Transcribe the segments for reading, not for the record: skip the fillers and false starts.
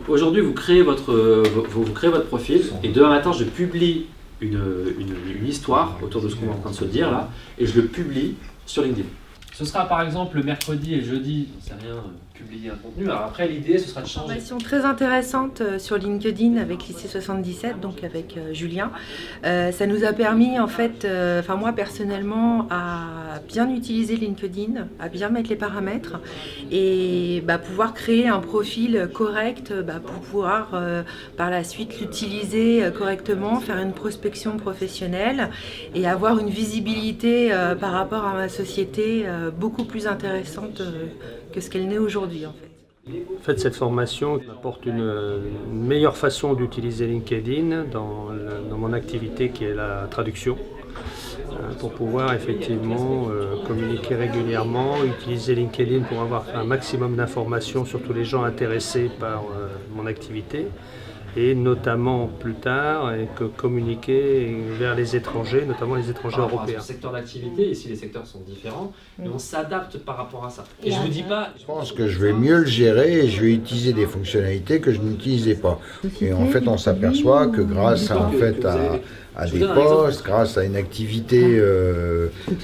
Aujourd'hui, vous créez votre profil et demain matin, je publie une histoire autour de ce qu'on est en train de se dire là et je le publie sur LinkedIn. Ce sera par exemple le mercredi et le jeudi, on sait rien, publier un contenu. Alors après, l'idée, ce sera de changer. Formation très intéressante sur LinkedIn avec Lycée 77, donc avec Julien. Ça nous a permis en fait, moi personnellement, à bien utiliser LinkedIn, à bien mettre les paramètres et pouvoir créer un profil correct pour pouvoir par la suite l'utiliser correctement, faire une prospection professionnelle et avoir une visibilité par rapport à ma société beaucoup plus intéressante que ce qu'elle n'est aujourd'hui en fait. En fait, cette formation apporte une meilleure façon d'utiliser LinkedIn dans mon activité qui est la traduction, pour pouvoir effectivement communiquer régulièrement, utiliser LinkedIn pour avoir un maximum d'informations sur tous les gens intéressés par mon activité et notamment plus tard communiquer vers les étrangers, notamment les étrangers européens. Par secteur d'activité, ici les secteurs sont différents, mais on s'adapte par rapport à ça. Et je vous dis pas... Je pense que je vais mieux le gérer et je vais utiliser des fonctionnalités que je n'utilisais pas. Et en fait, on s'aperçoit que grâce à des postes, grâce à une activité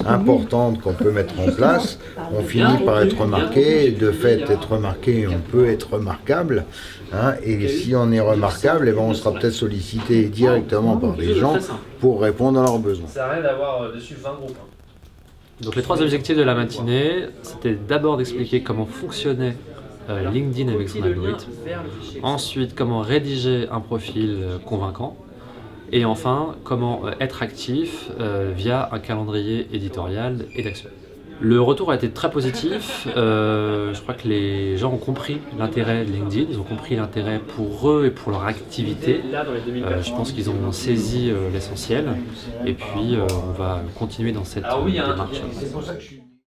importante qu'on peut mettre en place, on finit par être remarqué. De fait, être remarqué, on peut être remarquable. Et si on est remarquable, on sera peut-être sollicité directement par des gens pour répondre à leurs besoins. Ça sert à rien d'avoir dessus 20 groupes. Donc les 3 objectifs de la matinée, c'était d'abord d'expliquer comment fonctionnait LinkedIn avec son algorithme, ensuite comment rédiger un profil convaincant, et enfin comment être actif via un calendrier éditorial et d'action. Le retour a été très positif, je crois que les gens ont compris l'intérêt de LinkedIn, ils ont compris l'intérêt pour eux et pour leur activité. Je pense qu'ils ont saisi l'essentiel et puis on va continuer dans cette démarche.